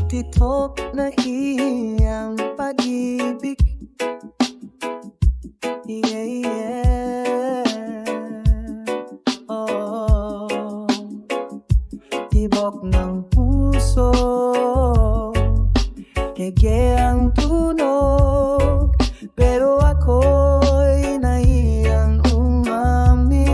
titok na iyang pag-ibig. Yeah, yeah. Oh, tibok ng puso, hege ang tunog, pero ako'y nahiyang umamin.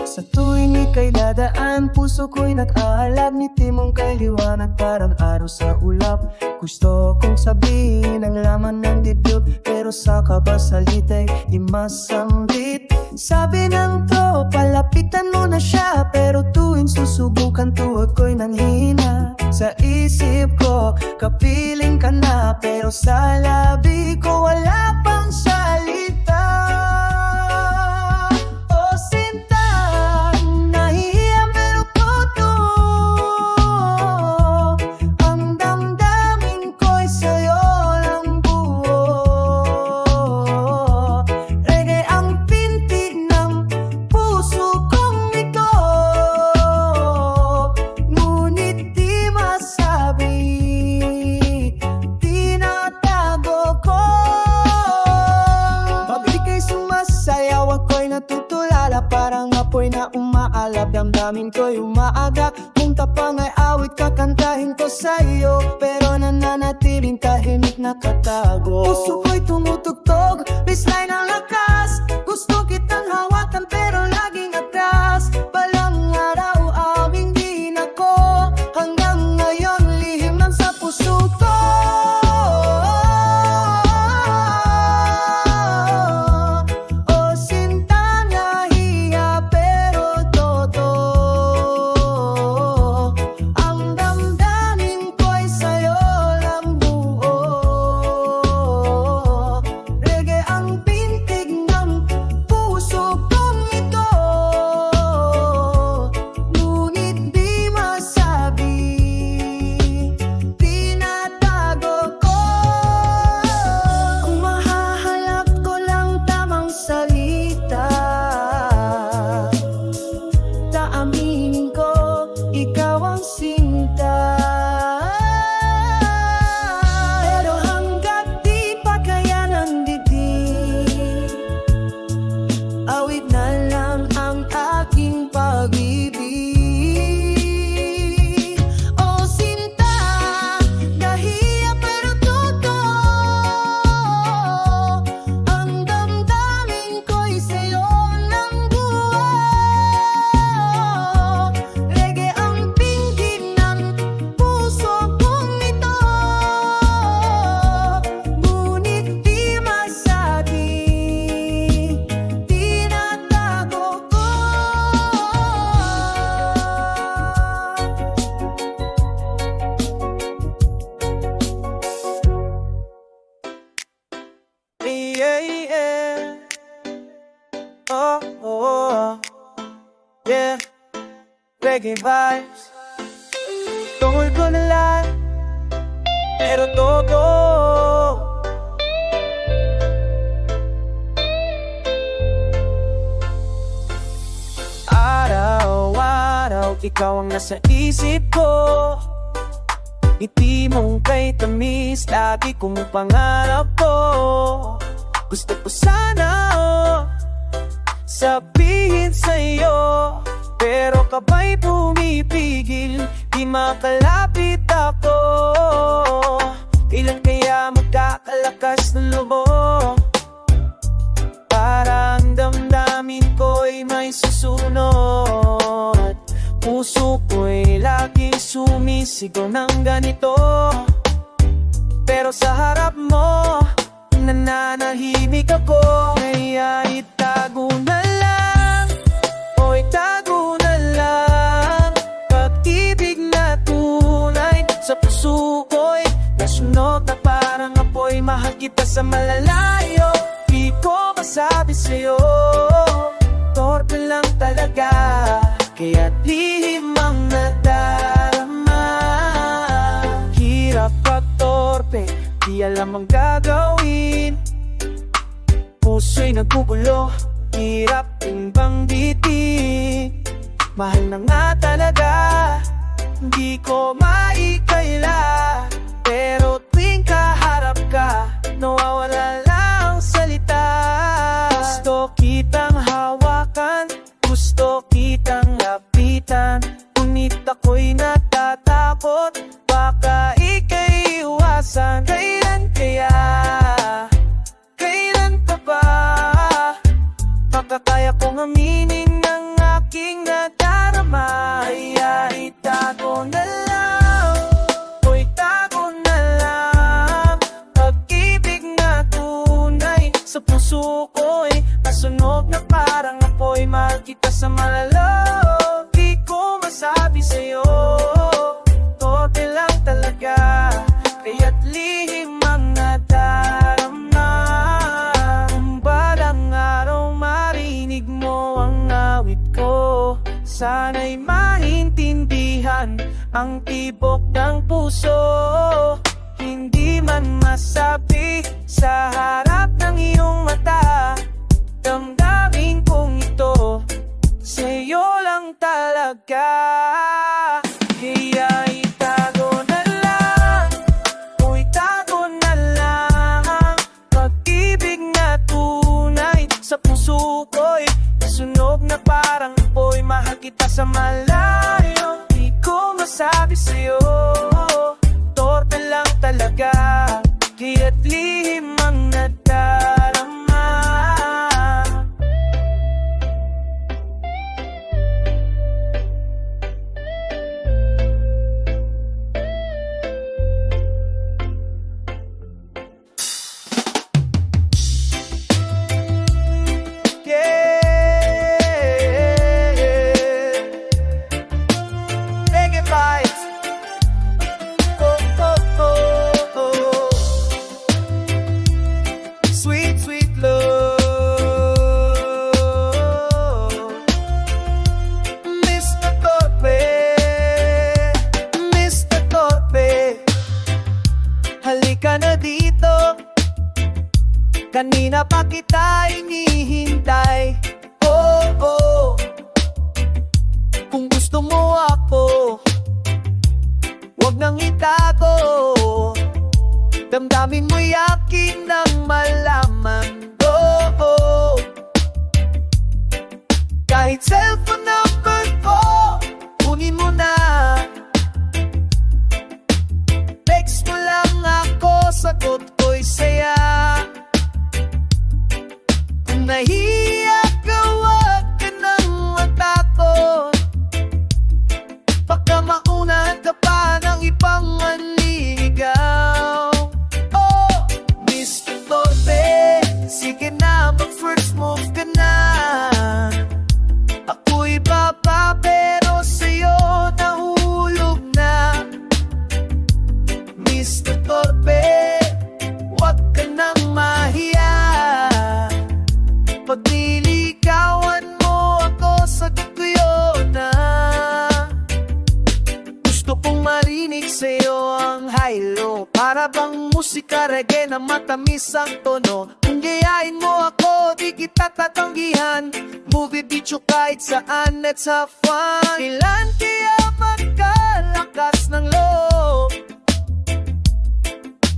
Sa tuwing ika'y dadaan, puso ko'y nag-aalab, ngiti mong kay liwanag parang araw sa ulap. Gusto kong sabihin ang laman ng dibdib, pero sa kabasalita'y di masambit. Sabi ng tropa, lapitan mo na siya, pero tuwing susubukan tuhod ko'y nanghina. Sa isip ko, kapiling ka na, pero sa labi ko wala pang salita. Oh sinta, nahihiya pero totoo, ang damdamin ko'y sa'yo lang buo. Reggae ang pintig ng puso kong ito, ngunit di masabi, tinatago ko. Pag ika'y sumasayaw, ako'y natutulala, parang apoy na umaalab, damdamin ko'y umaaga. Kung tapang ay awit, kakantahin ko sa'yo, pero nananatiling tahimik nakatago. Puso ko'y tumutugtog, baseline ang lakas. Gusto kitang hawakan pero laging atras. Balang araw aming din ako, hanggang ngayon lihim lang sa puso ko. Oh sinta, nahiya pero totoo, ang damdamin ko'y sa'yo lang buo. Reggae ang pintig ng puso kong ito, ngunit di masabi, tinatago ko. Kung mahahalap ko lang tamang salita, taaminin ko, ikaw ang sinta. Pero hanggat di pa kaya ng dibdib, awit na lang ang aking pag-ibig. Oh sinta, nahiya pero totoo, ang damdamin ko'y sa'yo lang buo. Reggae ang pintig ng puso kong ito, ngunit di masabi, tinatago ko. Yeah, yeah. Oh, oh, yeah. Reggae vibes, tungkol ko na lang, pero todo. Araw-araw, ikaw ang nasa isip ko. Ngiti mong kay tamis, lagi kong pangarap ko. Gusto ko sana sabihin sa'yo, pero kabay pumipigil, di makalapit ako. Kailan kaya magkakalakas ng lobo, parang damdamin ko'y may susunod. Puso ko'y lagi sumisigaw ng ganito, pero sa harap mo nananahimik ako. Kaya itago na lang, o itago na lang, pag-ibig na tunay sa puso ko'y nasunog na parang apoy. Mahal kita sa malalayo, di ko masabi sa'yo, torpe lang talaga, kaya't lihim ang nadarama. Hirap at torpe, di alam ang gagawin. Puso'y nagkukulo, hirap timbang bitin. Mahal na nga talaga, di ko takot, baka ika'y iwasan. Kailan kaya? Kailan pa ba? Baka kaya kong aminin ng aking nadarama. Kaya itago na lang, o itago na lang. Pag-ibig na tunay sa puso ko'y nasunog na parang apoy. Mahal kita sa malalaw, di ko masabi sa'yo. Tote lang talaga, kaya't lihim ang nadarama. Kung balang araw marinig mo ang awit ko, sana'y maintindihan ang tibok ng puso. Hindi man masabi sa harap ng iyong mata, damdamin kong ito sa'yo lang talaga. Kaya itago na lang, o itago na lang. Pag-ibig na tunay sa puso ko'y nasunog na parang apoy. Mahal kita sa malayo, di ko masabi sa'yo. Torpe lang talaga, kaya't lihim ang nadarama. Reggae vibes. Oh, oh, oh, oh. Sweet, sweet love. Mr. Torpe, Mr. Torpe, halika na dito. Kanina pa kita inihintay. Oh, oh. Kung gusto mo ako, huwag nang itago. Damdamin mo'y akin nang malaman. Oh, oh. Kahit cellphone number ko, kunin mo na. Text mo lang ako, sagot ko'y saya. Kung nahiya ka, huwag ka nang matakot. Baka maunahan ka pa ng ibang manligaw. Oh, Mr. Torpe, sige na, mag-first move ka na. Ako'y baba pero sa'yo nahulog na. Mr. Torpe, huwag ka nang mahiya. Pag niligawan mo ako, sagot ko yun na. Gusto kong marinig sa'yo ang high-low, para bang musika reggae na matamis ang tono. Kung gayahin mo ako, di kita tatanggihan. Movie, video, kahit saan, let's have fun. Kailan kaya magkalakas ng loob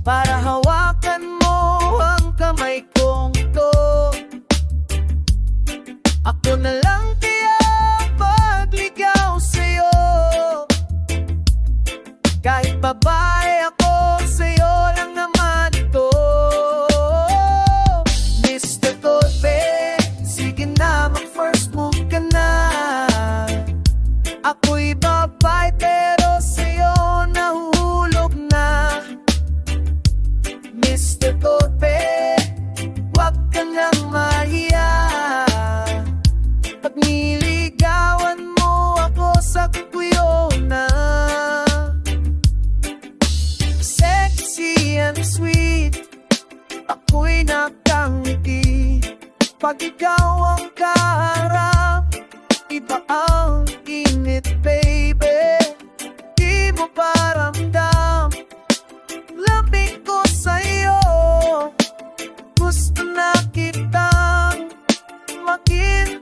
para hawakan mo ang kamay kong to? Ako na lang kaya pagligaw sa'yo. Kahit babae ako, sa'yo lang naman ito. Mr. Torpe, sige na, mag-first move ka na. Ako'y babae pero sa'yo nahulog na. Mr. Torpe, huwag ka nang mahiya. Pag niligawan mo ako, sagot ko yun na. Sexy and sweet, ako'y nakangiti. Pag ikaw ang kaharap, iba ang init, baby. Di mo pa ramdam lamig ko sa'yo. Gusto na kitang makin